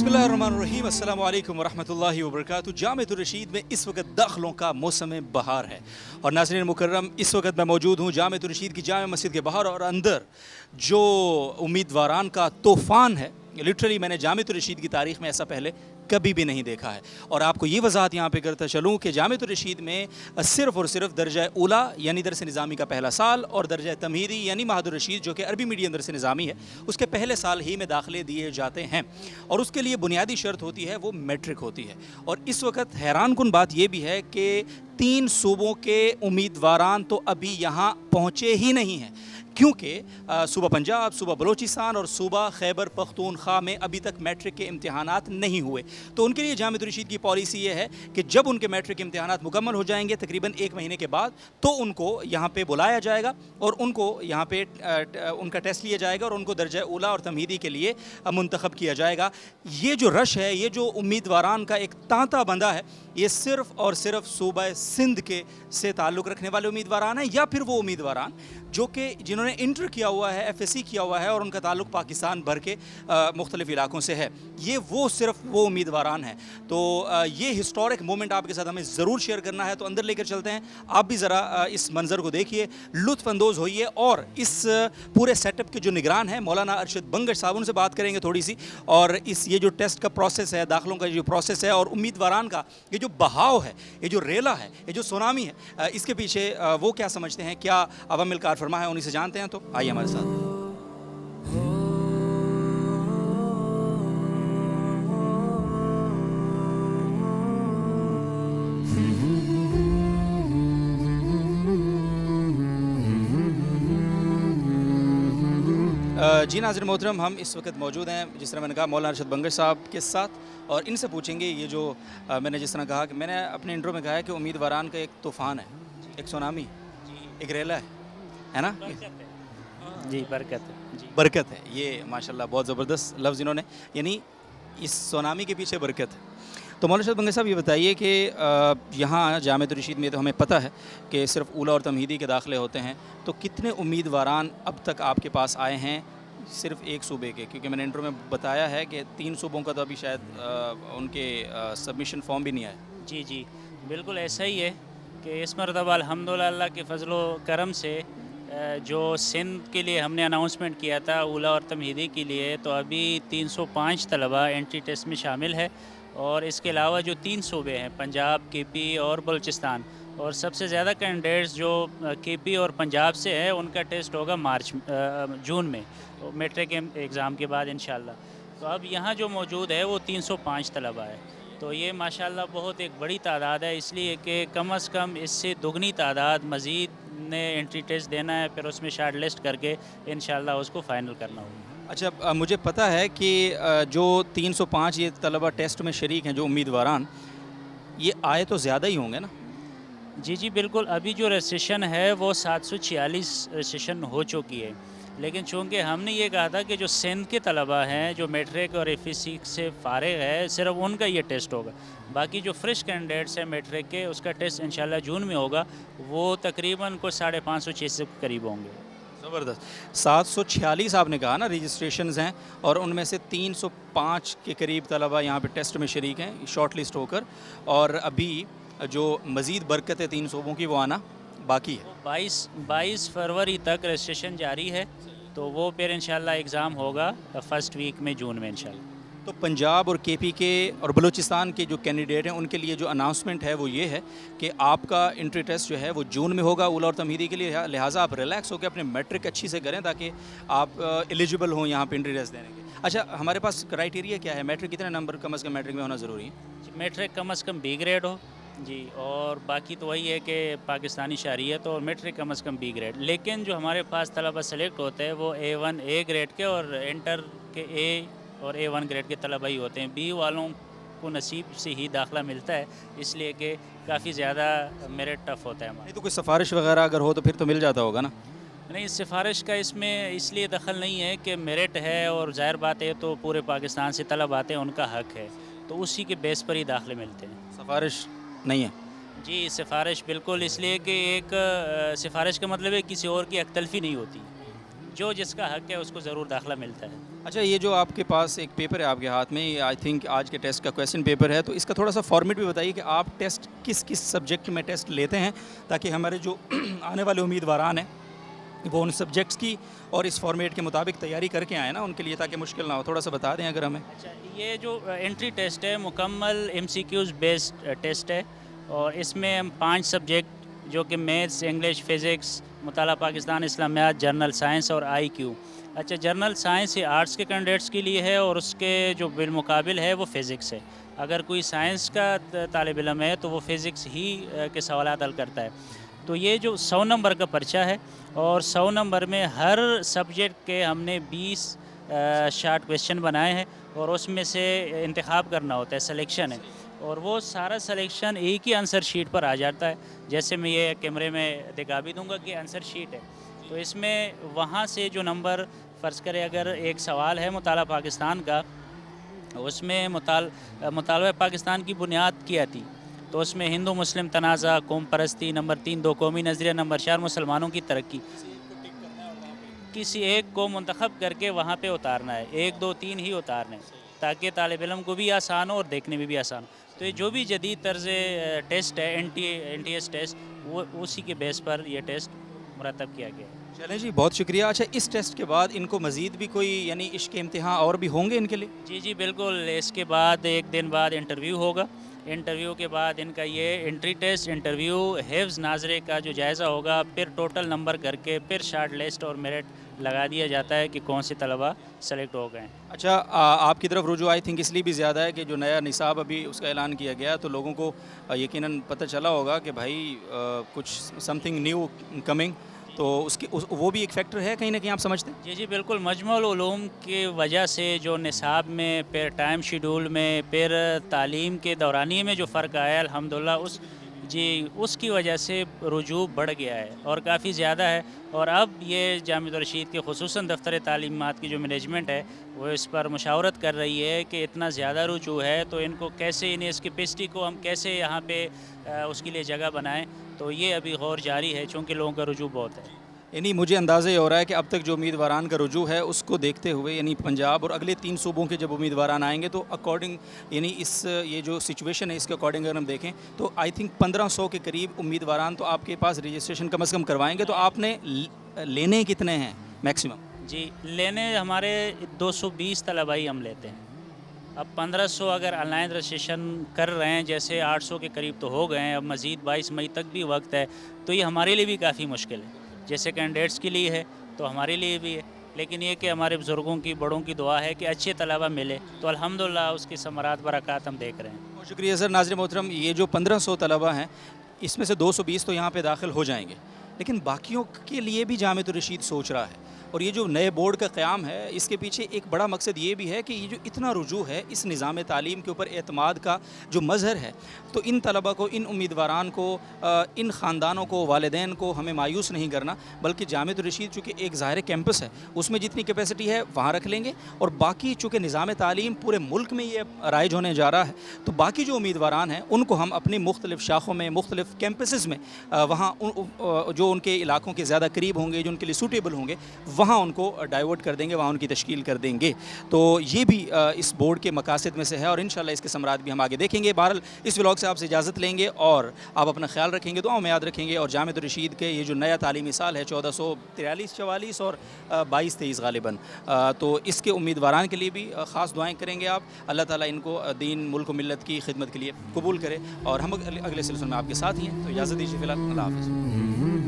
बिस्मिल्लाहिर्रहमानिर्रहीम, अस्सलाम वालेकुम वरहमतुल्लाहि वबरकातुहू। जामिअतुर रशीद में इस वक्त दाखिलों का मौसम बहार है और नाज़रीन मुकर्रम, इस वक्त मैं मौजूद हूँ जामिअतुर रशीद की जामे मस्जिद के बाहर और अंदर जो उम्मीदवारान का तूफ़ान है, लिटरली मैंने जामिअतुर रशीद की तारीख़ में ऐसा पहले कभी भी नहीं देखा है। और आपको ये वजाहत यहाँ पे करता चलूँ कि जामिअतुर रशीद में सिर्फ़ और सिर्फ दर्जा ऊला यानी दरस निज़ामी का पहला साल और दर्जा तमहीदी यानी महादुर रशीद जो कि अरबी मीडियम दरस निज़ामी है उसके पहले साल ही में दाखिले दिए जाते हैं और उसके लिए बुनियादी शर्त होती है वो मैट्रिक होती है। और इस वक्त हैरान कुन बात यह भी है कि 3 सूबों के उम्मीदवारान तो अभी यहाँ पहुँचे ही नहीं हैं, क्योंकि सूबा पंजाब, सूबा बलोचिस्तान और सूबा खैबर पख्तूनख्वा में अभी तक मैट्रिक के इम्तिहानात नहीं हुए। तो उनके लिए जामिअतुर रशीद की पॉलिसी ये है कि जब उनके मैट्रिक के इम्तिहानात मुकम्मल हो जाएंगे तकरीबन 1 महीने के बाद, तो उनको यहाँ पे बुलाया जाएगा और उनको यहाँ पे उनका टेस्ट लिया जाएगा और उनको दर्जा ऊला और तमहीदी के लिए मुंतखब किया जाएगा। ये जो रश है, ये जो उम्मीदवारान का एक तांता बंधा है, ये सिर्फ़ और सिर्फ सूबा सिंध के से ताल्लुक़ रखने वाले उम्मीदवारान हैं या फिर वो उम्मीदवारान जो कि जिन्होंने इंटर किया हुआ है, FSC किया हुआ है और उनका ताल्लुक़ पाकिस्तान भर के मुख्तलिफ़ इलाकों से है। ये वो सिर्फ वो उम्मीदवारान हैं। तो ये हिस्टोरिक मोमेंट आपके साथ हमें ज़रूर शेयर करना है, तो अंदर लेकर चलते हैं। आप भी ज़रा इस मंज़र को देखिए, लुत्फ़अंदोज़ होइए और इस पूरे सेटअप के जो निगरान हैं मौलाना अरशद बंगश साहब, उनसे बात करेंगे थोड़ी सी। और इस ये जो टेस्ट का प्रोसेस है, दाखिलों का जो प्रोसेस है और उम्मीदवारान का ये जो बहाव है, ये जो रेला है, ये जो सुनामी है, इसके पीछे वो क्या समझते हैं, क्या अवामिल कार फरमा है, उन्हीं से जानते हैं। तो आइए हमारे साथ। जी नाज़रीन मोहतरम, हम इस वक्त मौजूद हैं, जिस तरह मैंने कहा, मौलाना अरशद बंगश साहब के साथ और इनसे पूछेंगे ये जो मैंने जिस तरह कहा कि मैंने अपने इंट्रो में कहा है कि उम्मीदवारान का एक तूफ़ान है, एक सुनामी, एक रेला है ना जी, बरकत है जी, बरकत है। ये माशाल्लाह बहुत ज़बरदस्त लफ्ज़ इन्होंने, यानी इस सुनामी के पीछे बरकत है। तो मौलाना अरशद बंगश साहब ये बताइए कि यहाँ जामिअतुर रशीद में तो हमें पता है कि सिर्फ ऊला और तमहीदी के दाखिले होते हैं, तो कितने उम्मीदवारान अब तक आपके पास आए हैं सिर्फ एक सूबे के? क्योंकि मैंने इंट्रो में बताया है कि 3 सूबों का तो अभी शायद उनके सबमिशन फॉर्म भी नहीं आया। जी जी, बिल्कुल ऐसा ही है कि इस मरतबा अल्हम्दुलिल्लाह के फजलो करम से जो सिंध के लिए हमने अनाउंसमेंट किया था ऊला और तमहीदी के लिए, तो अभी 305 तलबा एंट्री टेस्ट में शामिल है। और इसके अलावा जो 3 सूबे हैं, पंजाब, KP और बलूचिस्तान, और सबसे ज़्यादा कैंडिडेट्स जो KP और पंजाब से हैं, उनका टेस्ट होगा जून में, मैट्रिक एग्ज़ाम के बाद इंशाल्लाह। तो अब यहाँ जो मौजूद है वो 305 तलबा है। तो ये माशाल्लाह बहुत एक बड़ी तादाद है, इसलिए कि कम अज़ कम इससे दुगनी तादाद मज़ीद ने एंट्री टेस्ट देना है, फिर उसमें शार्ट लिस्ट करके इंशाल्लाह उसको फ़ाइनल करना होगा। अच्छा, मुझे पता है कि जो 305 ये तलबा टेस्ट में शरीक हैं, जो उम्मीदवारान, ये आए तो ज़्यादा ही होंगे ना? जी जी बिल्कुल, अभी जो रजिस्ट्रेशन है वो 746 रजिस्ट्रेशन हो चुकी है, लेकिन चूँकि हमने ये कहा था कि जो सिंध के तलबा हैं जो मैट्रिक और FSC से फ़ारिग है, सिर्फ उनका ये टेस्ट होगा। बाकी जो फ्रेश कैंडिडेट्स हैं मैट्रिक के, उसका टेस्ट इंशाल्लाह जून में होगा, वो तकरीबन को 550-600 के करीब होंगे। ज़बरदस्त। 746 आपने कहा ना रजिस्ट्रेशंस हैं और उनमें से 305 के करीब तलबा यहाँ पे टेस्ट में शरीक हैं शॉर्ट लिस्ट होकर, और अभी जो मज़ीद बरकत है 3 सूबों की वो आना बाकी है। 22 फरवरी तक रजिस्ट्रेशन जारी है, तो वो फिर इंशाल्लाह एग्ज़ाम होगा फर्स्ट वीक में जून में इंशाल्लाह। तो पंजाब और KP के और बलूचिस्तान के जो कैंडिडेट हैं उनके लिए जो अनाउंसमेंट है वो ये है कि आपका एंट्री टेस्ट जो है वो जून में होगा ऊला और तमहीदी के लिए, लिहाजा आप रिलैक्स होकर अपने मैट्रिक अच्छी से करें ताकि आप एलिजिबल हों यहाँ पे एंट्री टेस्ट देने के। अच्छा, हमारे पास क्राइटेरिया क्या है? मैट्रिक कितने नंबर कम अज़ कम मैट्रिक में होना ज़रूरी है? मैट्रिक कम अज़ कम B ग्रेड हो जी, और बाकी तो वही है कि पाकिस्तानी शरीयत और मैट्रिक कम अज़ कम B ग्रेड। लेकिन जो हमारे पास तलबा सेलेक्ट होते हैं वो A1 A ग्रेड के और इंटर के A और A1 ग्रेड के तलबा ही होते हैं। B वालों को नसीब से ही दाखिला मिलता है, इसलिए कि काफ़ी ज़्यादा मेरिट टफ़ होता है हमारा। नहीं तो कोई सिफारिश वगैरह अगर हो तो फिर तो मिल जाता होगा ना? नहीं, सिफारिश का इसमें इसलिए दखल नहीं है कि मेरिट है और ज़ाहिर बात है तो पूरे पाकिस्तान से तलब आते हैं, उनका हक़ है, तो उसी के बेस पर ही दाखिले मिलते हैं। सिफारिश नहीं है? जी, सिफारिश बिल्कुल, इसलिए कि एक सिफारिश का मतलब है किसी और की अक्तलफ़ी नहीं होती। جو جس کا حق ہے اس کو ضرور داخلہ ملتا ہے. اچھا، یہ جو آپ کے پاس ایک پیپر ہے آپ کے ہاتھ میں، آئی تھنک آج کے ٹیسٹ کا کویسچن پیپر ہے، تو اس کا تھوڑا سا فارمیٹ بھی بتائیے کہ آپ ٹیسٹ کس کس سبجیکٹ میں ٹیسٹ لیتے ہیں، تاکہ ہمارے جو آنے والے امیدواران ہیں وہ ان سبجیکٹس کی اور اس فارمیٹ کے مطابق تیاری کر کے آئیں نا ان کے لیے، تاکہ مشکل نہ ہو. تھوڑا سا بتا دیں اگر ہمیں. اچھا، یہ جو انٹری ٹیسٹ ہے مکمل MCQs بیسڈ ٹیسٹ ہے، اور اس میں ہم 5 سبجیکٹ جو کہ میتھس، انگلش، فزکس، مطالعہ پاکستان، اسلامیات، جرنل سائنس اور IQ. اچھا، جرنل سائنس یہ آرٹس کے کینڈیڈیٹس کے لیے ہے، اور اس کے جو بالمقابل ہے وہ فزکس ہے. اگر کوئی سائنس کا طالب علم ہے تو وہ فزکس ہی کے سوالات حل کرتا ہے. تو یہ جو 100 نمبر کا پرچہ ہے، اور 100 نمبر میں ہر سبجیکٹ کے ہم نے 20 شارٹ کویشچن بنائے ہیں، اور اس میں سے انتخاب کرنا ہوتا ہے، سلیکشن ہے، اور وہ سارا سلیکشن ایک ہی آنسر شیٹ پر آ جاتا ہے. جیسے میں یہ کیمرے میں دکھا بھی دوں گا کہ آنسر شیٹ ہے، تو اس میں وہاں سے جو نمبر، فرض کرے اگر ایک سوال ہے مطالعہ پاکستان کا، اس میں مطالعہ پاکستان کی بنیاد کیا تھی، تو اس میں ہندو مسلم تنازع، قوم پرستی، نمبر 3 دو قومی نظریہ، نمبر 4 مسلمانوں کی ترقی. کسی ایک کو منتخب کر کے وہاں پہ اتارنا ہے، 1 2 3 ہی اتارنے ہیں، تاکہ طالب علم کو بھی آسان ہو اور دیکھنے میں بھی آسان ہو. تو یہ جو بھی جدید طرز ٹیسٹ ہے، NTS ٹیسٹ، وہ اسی کے بیس پر یہ ٹیسٹ مرتب کیا گیا ہے. چلیں جی، بہت شکریہ. اچھا، اس ٹیسٹ کے بعد ان کو مزید بھی کوئی یعنی عشق کے امتحان اور بھی ہوں گے ان کے لیے؟ جی بالکل. اس کے بعد 1 دن بعد انٹرویو ہوگا. انٹرویو کے بعد ان کا یہ انٹری ٹیسٹ، انٹرویو، حفظ ناظرے کا جو جائزہ ہوگا، پھر ٹوٹل نمبر کر کے پھر شارٹ لسٹ اور میرٹ لگا دیا جاتا ہے کہ کون سے طلبہ سلیکٹ ہو گئے ہیں. اچھا، آپ کی طرف رجوع آئی تھنک اس لیے بھی زیادہ ہے کہ جو نیا نصاب ابھی اس کا اعلان کیا گیا، تو لوگوں کو یقیناً پتہ چلا ہوگا کہ بھائی کچھ سم تھنگ نیو کمنگ، تو وہ بھی ایک فیکٹر ہے کہیں نہ کہیں، آپ سمجھتے ہیں؟ جی بالکل. مجموع العلوم کی وجہ سے جو نصاب میں، پھر ٹائم شیڈول میں، پھر تعلیم کے دورانیے میں جو فرق آیا الحمدللہ، اس کی وجہ سے رجوع بڑھ گیا ہے اور کافی زیادہ ہے. اور اب یہ جامعۃ الرشید کے خصوصاً دفتر تعلیمات کی جو مینجمنٹ ہے وہ اس پر مشاورت کر رہی ہے کہ اتنا زیادہ رجوع ہے تو ان کو کیسے، انہیں اس کیپیسٹی کو ہم کیسے یہاں پہ اس کے لیے جگہ بنائیں. تو یہ ابھی غور جاری ہے، چونکہ لوگوں کا رجوع بہت ہے. یعنی مجھے اندازہ یہ ہو رہا ہے کہ اب تک جو امیدواران کا رجوع ہے اس کو دیکھتے ہوئے، یعنی پنجاب اور اگلے 3 صوبوں کے جب امیدواران آئیں گے تو اکارڈنگ، یعنی یہ جو سچویشن ہے اس کے اکارڈنگ اگر ہم دیکھیں تو آئی تھنک 1500 کے قریب امیدواران تو آپ کے پاس رجسٹریشن کم از کم کروائیں گے. تو آپ نے لینے کتنے ہیں میکسیمم؟ جی، لینے ہمارے 220 طلبائی ہم لیتے ہیں. اب 1500 اگر آن لائن رجسٹریشن کر رہے ہیں، جیسے 800 کے قریب تو ہو گئے ہیں، اب مزید 22 مئی تک بھی وقت ہے، تو یہ ہمارے لیے بھی کافی مشکل ہے. جیسے کینڈیڈیٹس کے لیے ہے تو ہمارے لیے بھی ہے، لیکن یہ کہ ہمارے بزرگوں کی، بڑوں کی دعا ہے کہ اچھے طلبہ ملے، تو الحمدللہ اس کی ثمرات برکات ہم دیکھ رہے ہیں. بہت شکریہ سر. ناظرین محترم، یہ جو 1500 طلبہ ہیں اس میں سے 220 تو یہاں پہ داخل ہو جائیں گے، لیکن باقیوں کے لیے بھی جامعۃ الرشید سوچ رہا ہے. اور یہ جو نئے بورڈ کا قیام ہے اس کے پیچھے ایک بڑا مقصد یہ بھی ہے کہ یہ جو اتنا رجوع ہے اس نظام تعلیم کے اوپر اعتماد کا جو مظہر ہے، تو ان طلبہ کو، ان امیدواران کو، ان خاندانوں کو، والدین کو ہمیں مایوس نہیں کرنا، بلکہ جامعۃ الرشید چونکہ ایک ظاہر کیمپس ہے، اس میں جتنی کیپیسٹی ہے وہاں رکھ لیں گے، اور باقی چونکہ نظام تعلیم پورے ملک میں یہ رائج ہونے جا رہا ہے، تو باقی جو امیدواران ہیں ان کو ہم اپنی مختلف شاخوں میں، مختلف کیمپسز میں، وہاں جو ان کے علاقوں کے زیادہ قریب ہوں گے، جو ان کے لیے سوٹیبل ہوں گے، وہاں ان کو ڈائیورٹ کر دیں گے، وہاں ان کی تشکیل کر دیں گے. تو یہ بھی اس بورڈ کے مقاصد میں سے ہے، اور انشاءاللہ اس کے ثمرات بھی ہم آگے دیکھیں گے. بہرحال اس ولاگ سے آپ سے اجازت لیں گے، اور آپ اپنا خیال رکھیں گے، دعاؤں میں یاد رکھیں گے. اور جامعۃ الرشید کے یہ جو نیا تعلیمی سال ہے 1443-44 اور 22-23 غالباً، تو اس کے امیدواران کے لیے بھی خاص دعائیں کریں گے آپ. اللہ تعالیٰ ان کو دین، ملک و ملت کی خدمت کے لیے قبول کرے، اور ہم اگلے سلسلے میں آپ کے ساتھ ہی ہیں. تو اجازت دیجیے فی الحال. اللہ حافظ.